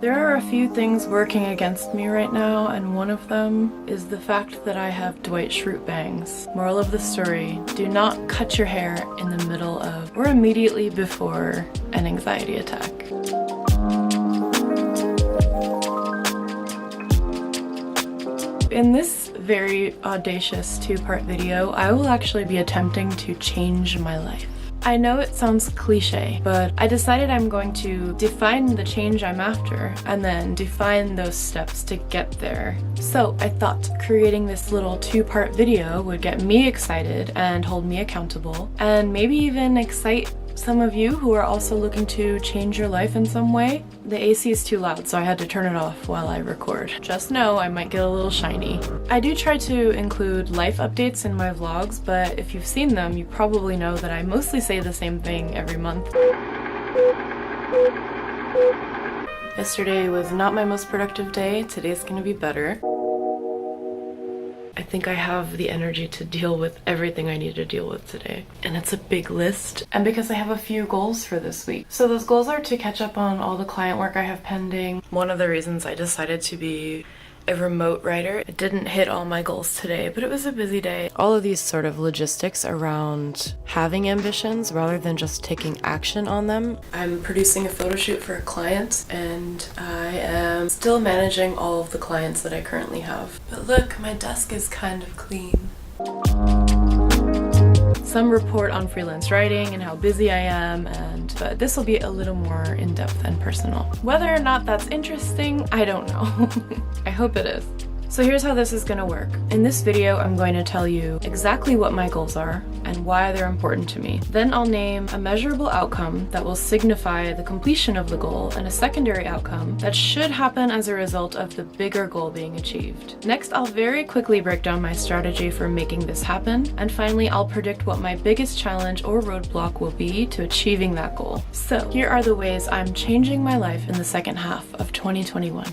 There are a few things working against me right now, and one of them is the fact that I have Dwight Schrute bangs. Moral of the story, do not cut your hair in the middle of or immediately before an anxiety attack. In this very audacious two-part video, I will actually be attempting to change my life. I know it sounds cliche, but I decided I'm going to define the change I'm after and then define those steps to get there. So I thought creating this little two-part video would get me excited and hold me accountable, and maybe even excite some of you who are also looking to change your life in some way. The AC is too loud, so I had to turn it off while I record. Just know I might get a little shiny. I do try to include life updates in my vlogs, but if you've seen them, you probably know that I mostly say the same thing every month. Yesterday was not my most productive day. Today's gonna be better. I think I have the energy to deal with everything I need to deal with today. And it's a big list. And because I have a few goals for this week. So those goals are to catch up on all the client work I have pending. One of the reasons I decided to be a remote writer, it didn't hit all my goals today, but it was a busy day. All of these sort of logistics around having ambitions rather than just taking action on them. I'm producing a photo shoot for a client, and I am still managing all of the clients that I currently have. But look, my desk is kind of clean. Some report on freelance writing and how busy I am, but this will be a little more in-depth and personal. Whether or not that's interesting, I don't know. I hope it is. So here's how this is gonna work. In this video, I'm going to tell you exactly what my goals are and why they're important to me. Then I'll name a measurable outcome that will signify the completion of the goal and a secondary outcome that should happen as a result of the bigger goal being achieved. Next, I'll very quickly break down my strategy for making this happen. And finally, I'll predict what my biggest challenge or roadblock will be to achieving that goal. So here are the ways I'm changing my life in the second half of 2021.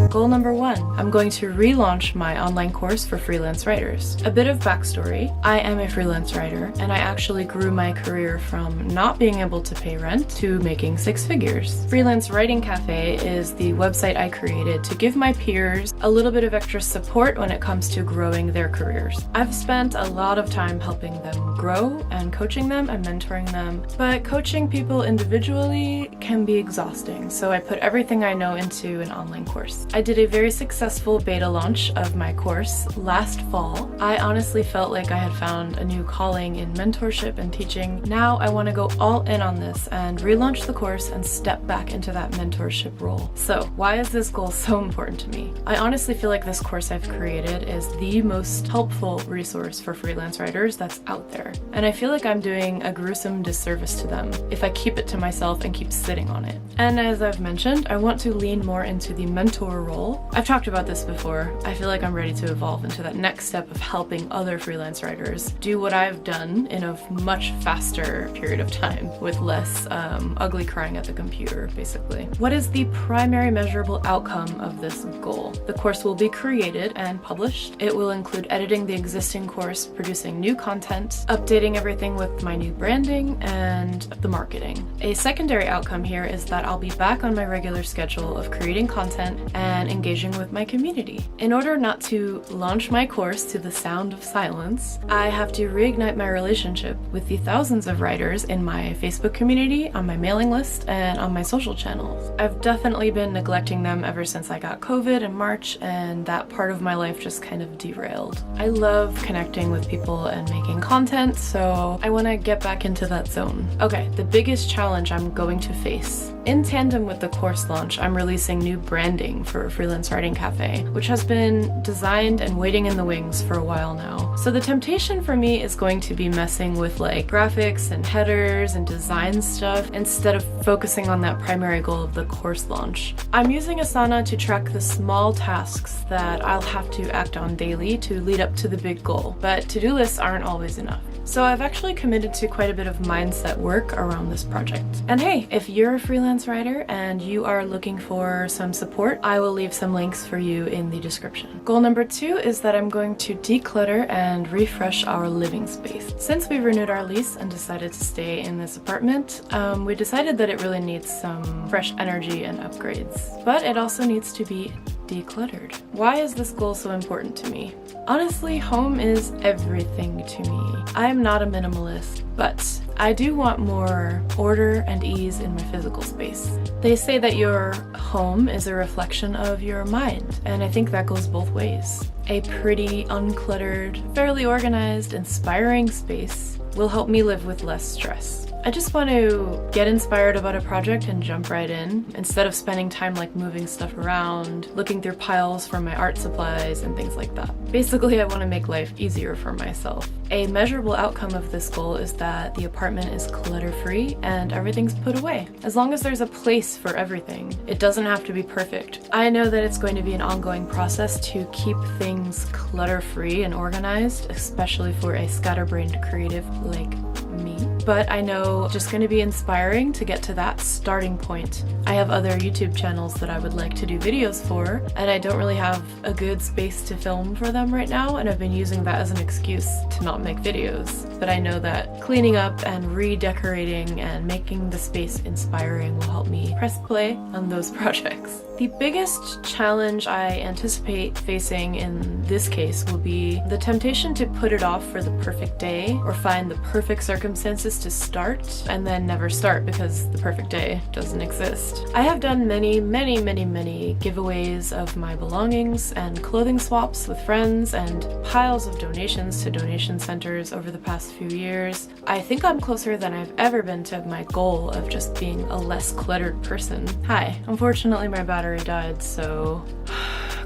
Goal number 1, I'm going to relaunch my online course for freelance writers. A bit of backstory, I am a freelance writer, and I actually grew my career from not being able to pay rent to making 6 figures. Freelance Writing Cafe is the website I created to give my peers a little bit of extra support when it comes to growing their careers. I've spent a lot of time helping them grow and coaching them and mentoring them, but coaching people individually can be exhausting, so I put everything I know into an online course. I did a very successful beta launch of my course last fall. I honestly felt like I had found a new calling in mentorship and teaching. Now I want to go all in on this and relaunch the course and step back into that mentorship role. So why is this goal so important to me? I honestly feel like this course I've created is the most helpful resource for freelance writers that's out there. And I feel like I'm doing a gruesome disservice to them if I keep it to myself and keep sitting on it. And as I've mentioned, I want to lean more into the mentor role. I've talked about this before. I feel like I'm ready to evolve into that next step of helping other freelance writers do what I've done in a much faster period of time with less ugly crying at the computer, basically. What is the primary measurable outcome of this goal? The course will be created and published. It will include editing the existing course, producing new content, updating everything with my new branding, and the marketing. A secondary outcome here is that I'll be back on my regular schedule of creating content and engaging with my community. In order not to launch my course to the sound of silence, I have to reignite my relationship with the thousands of writers in my Facebook community, on my mailing list, and on my social channels. I've definitely been neglecting them ever since I got COVID in March, and that part of my life just kind of derailed. I love connecting with people and making content, so I want to get back into that zone. Okay, the biggest challenge I'm going to face. In tandem with the course launch, I'm releasing new branding for Freelance Writing Cafe, which has been designed and waiting in the wings for a while now. So the temptation for me is going to be messing with like graphics and headers and design stuff instead of focusing on that primary goal of the course launch. I'm using Asana to track the small tasks that I'll have to act on daily to lead up to the big goal, but to-do lists aren't always enough. So I've actually committed to quite a bit of mindset work around this project. And hey, if you're a freelance writer and you are looking for some support, I will leave some links for you in the description. Goal number 2 is that I'm going to declutter and refresh our living space. Since we renewed our lease and decided to stay in this apartment, we decided that it really needs some fresh energy and upgrades. But it also needs to be decluttered. Why is this goal so important to me? Honestly, home is everything to me. I am not a minimalist, but I do want more order and ease in my physical space. They say that your home is a reflection of your mind, and I think that goes both ways. A pretty, uncluttered, fairly organized, inspiring space will help me live with less stress. I just want to get inspired about a project and jump right in, instead of spending time like moving stuff around, looking through piles for my art supplies and things like that. Basically, I want to make life easier for myself. A measurable outcome of this goal is that the apartment is clutter-free and everything's put away. As long as there's a place for everything, it doesn't have to be perfect. I know that it's going to be an ongoing process to keep things clutter-free and organized, especially for a scatterbrained creative like me. But I know just going to be inspiring to get to that starting point. I have other YouTube channels that I would like to do videos for, and I don't really have a good space to film for them right now, and I've been using that as an excuse to not make videos. But I know that cleaning up and redecorating and making the space inspiring will help me press play on those projects. The biggest challenge I anticipate facing in this case will be the temptation to put it off for the perfect day or find the perfect circumstances to start and then never start because the perfect day doesn't exist. I have done many giveaways of my belongings and clothing swaps with friends and piles of donations to donation centers over the past few years. I think I'm closer than I've ever been to my goal of just being a less cluttered person. Hi, unfortunately my battery died, so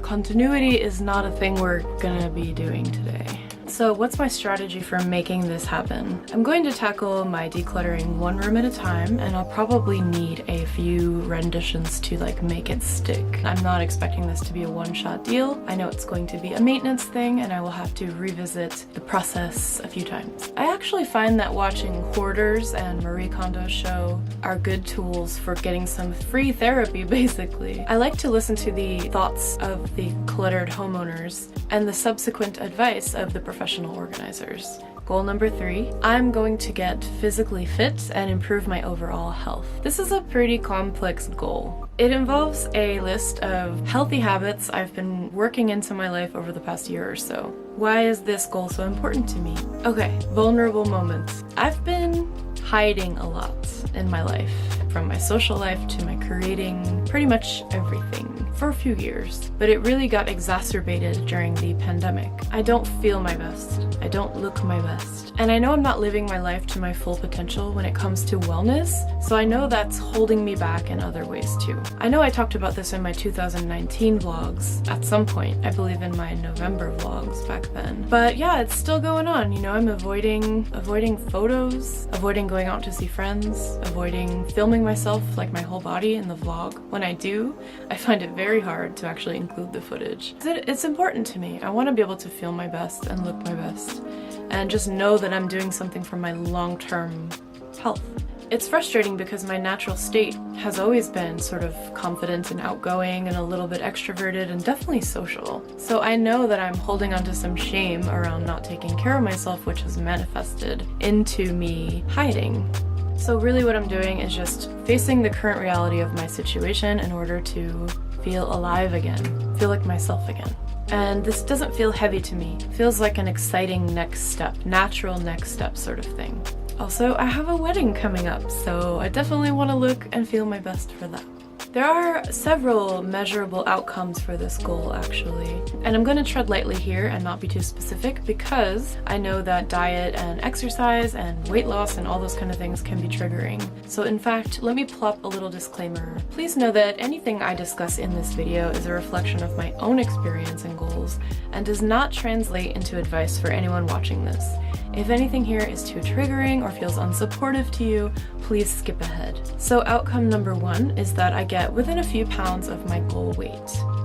continuity is not a thing we're gonna be doing today. So what's my strategy for making this happen? I'm going to tackle my decluttering one room at a time, and I'll probably need a few renditions to like make it stick. I'm not expecting this to be a one-shot deal. I know it's going to be a maintenance thing, and I will have to revisit the process a few times. I actually find that watching Hoarders and Marie Kondo's show are good tools for getting some free therapy, basically. I like to listen to the thoughts of the cluttered homeowners and the subsequent advice of the professional organizers. Goal number 3, I'm going to get physically fit and improve my overall health. This is a pretty complex goal. It involves a list of healthy habits I've been working into my life over the past year or so. Why is this goal so important to me? Okay, vulnerable moments. I've been hiding a lot in my life, from my social life to my creating, pretty much everything, for a few years. But it really got exacerbated during the pandemic. I don't feel my best. I don't look my best. And I know I'm not living my life to my full potential when it comes to wellness, so I know that's holding me back in other ways too. I know I talked about this in my 2019 vlogs at some point, I believe in my November vlogs back then. But yeah, it's still going on, you know, I'm avoiding photos, avoiding going out to see friends, avoiding filming myself, like my whole body in the vlog. When I do, I find it very hard to actually include the footage. It's important to me. I want to be able to feel my best and look my best, and just know that I'm doing something for my long-term health. It's frustrating because my natural state has always been sort of confident and outgoing and a little bit extroverted and definitely social. So I know that I'm holding onto some shame around not taking care of myself, which has manifested into me hiding. So really what I'm doing is just facing the current reality of my situation in order to feel alive again, feel like myself again. And this doesn't feel heavy to me. It feels like an exciting next step, natural next step sort of thing. Also, I have a wedding coming up, so I definitely want to look and feel my best for that. There are several measurable outcomes for this goal, actually, and I'm going to tread lightly here and not be too specific because I know that diet and exercise and weight loss and all those kind of things can be triggering. So in fact, let me plop a little disclaimer. Please know that anything I discuss in this video is a reflection of my own experience and goals and does not translate into advice for anyone watching this. If anything here is too triggering or feels unsupportive to you, please skip ahead. So outcome number 1 is that I get within a few pounds of my goal weight.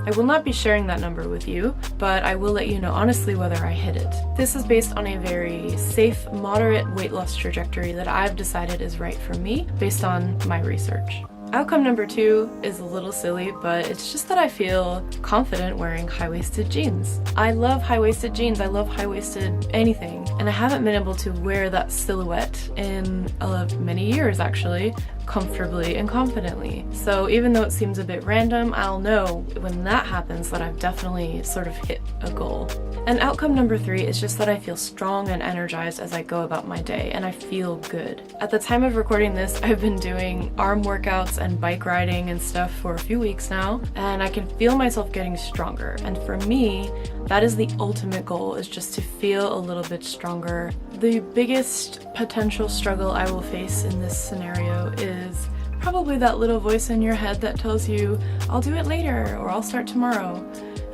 I will not be sharing that number with you, but I will let you know honestly whether I hit it. This is based on a very safe, moderate weight loss trajectory that I've decided is right for me based on my research. Outcome number 2 is a little silly, but it's just that I feel confident wearing high-waisted jeans. I love high-waisted jeans, I love high-waisted anything, and I haven't been able to wear that silhouette in many years actually, comfortably and confidently. So even though it seems a bit random, I'll know when that happens that I've definitely sort of hit a goal. And outcome number 3 is just that I feel strong and energized as I go about my day, and I feel good. At the time of recording this, I've been doing arm workouts and bike riding and stuff for a few weeks now, and I can feel myself getting stronger. And for me, that is the ultimate goal, is just to feel a little bit stronger. The biggest potential struggle I will face in this scenario is probably that little voice in your head that tells you, I'll do it later, or I'll start tomorrow.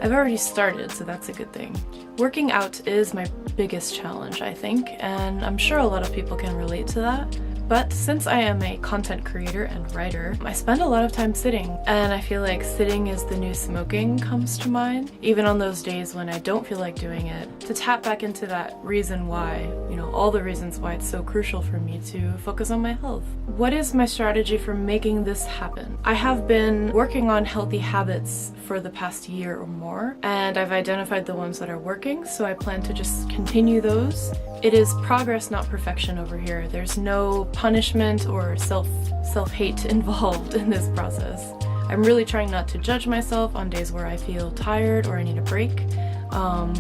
I've already started, so that's a good thing. Working out is my biggest challenge, I think, and I'm sure a lot of people can relate to that. But since I am a content creator and writer, I spend a lot of time sitting, and I feel like sitting is the new smoking comes to mind, even on those days when I don't feel like doing it, to tap back into that reason why, all the reasons why it's so crucial for me to focus on my health. What is my strategy for making this happen? I have been working on healthy habits for the past year or more, and I've identified the ones that are working, so I plan to just continue those. It is progress, not perfection over here. There's no punishment or self-hate involved in this process. I'm really trying not to judge myself on days where I feel tired or I need a break.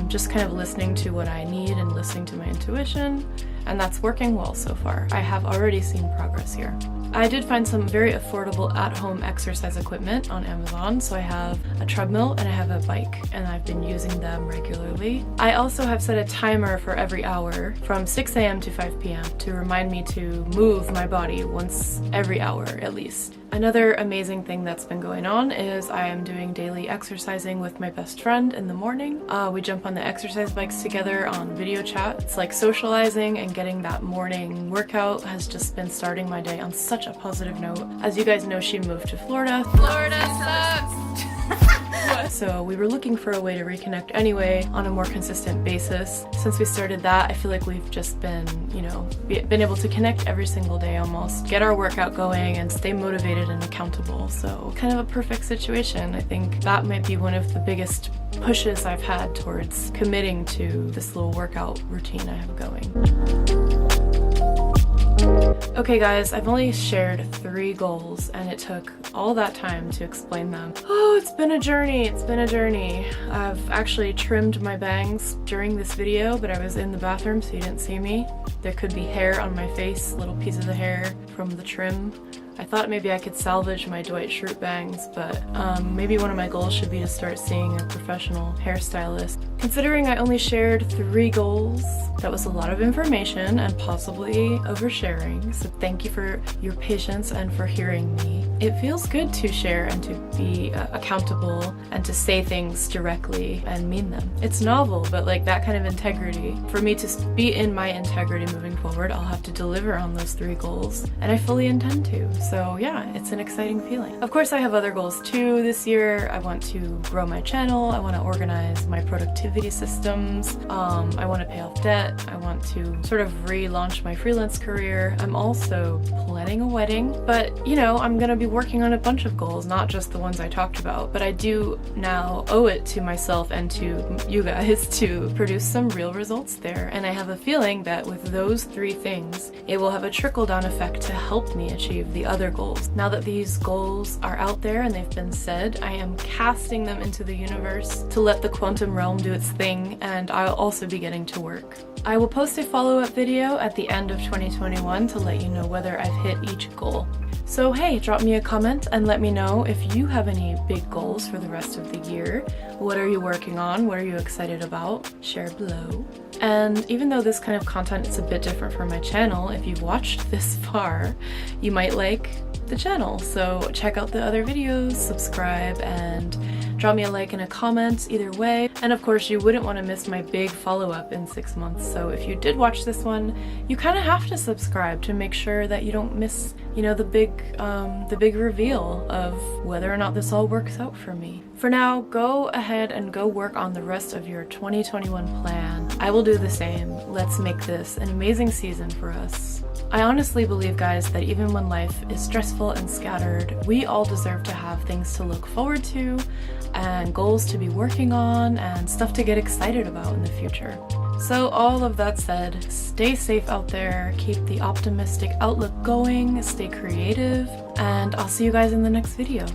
Just kind of listening to what I need and listening to my intuition, and that's working well so far. I have already seen progress here. I did find some very affordable at-home exercise equipment on Amazon, so I have a treadmill and I have a bike, and I've been using them regularly. I also have set a timer for every hour from 6 a.m. to 5 p.m. to remind me to move my body once every hour at least. Another amazing thing that's been going on is I am doing daily exercising with my best friend in the morning. We jump on the exercise bikes together on video chat. It's like socializing, and getting that morning workout has just been starting my day on such a positive note. As you guys know, she moved to Florida. Florida sucks! So we were looking for a way to reconnect anyway on a more consistent basis. Since we started that, I feel like we've just been, been able to connect every single day almost, get our workout going and stay motivated and accountable. So kind of a perfect situation. I think that might be one of the biggest pushes I've had towards committing to this little workout routine I have going. Okay guys, I've only shared 3 goals and it took all that time to explain them. Oh, it's been a journey, I've actually trimmed my bangs during this video, but I was in the bathroom so you didn't see me. There could be hair on my face, little piece of the hair from the trim. I thought maybe I could salvage my Dwight Schrute bangs, but maybe one of my goals should be to start seeing a professional hairstylist. Considering I only shared 3 goals, that was a lot of information and possibly oversharing, so thank you for your patience and for hearing me. It feels good to share and to be accountable and to say things directly and mean them. It's novel, but like that kind of integrity. For me to be in my integrity moving forward, I'll have to deliver on those 3 goals, and I fully intend to. So yeah, it's an exciting feeling. Of course, I have other goals too this year. I want to grow my channel. I want to organize my productivity systems. I want to pay off debt. I want to sort of relaunch my freelance career. I'm also planning a wedding, but I'm gonna be working on a bunch of goals, not just the ones I talked about, but I do now owe it to myself and to you guys to produce some real results there. And I have a feeling that with those 3 things, it will have a trickle-down effect to help me achieve the other goals. Now that these goals are out there and they've been said, I am casting them into the universe to let the quantum realm do its thing, and I'll also be getting to work. I will post a follow-up video at the end of 2021 to let you know whether I've hit each goal. So hey, drop me a comment and let me know if you have any big goals for the rest of the year. What are you working on? What are you excited about? Share below. And even though this kind of content is a bit different from my channel, if you've watched this far, you might like the channel. So check out the other videos, subscribe, and drop me a like and a comment either way. And of course, you wouldn't want to miss my big follow-up in 6 months. So if you did watch this one, you kind of have to subscribe to make sure that you don't miss, the big reveal of whether or not this all works out for me. For now, go ahead and go work on the rest of your 2021 plan. I will do the same. Let's make this an amazing season for us. I honestly believe, guys, that even when life is stressful and scattered, we all deserve to have things to look forward to and goals to be working on and stuff to get excited about in the future. So all of that said, stay safe out there, keep the optimistic outlook going, stay creative, and I'll see you guys in the next video.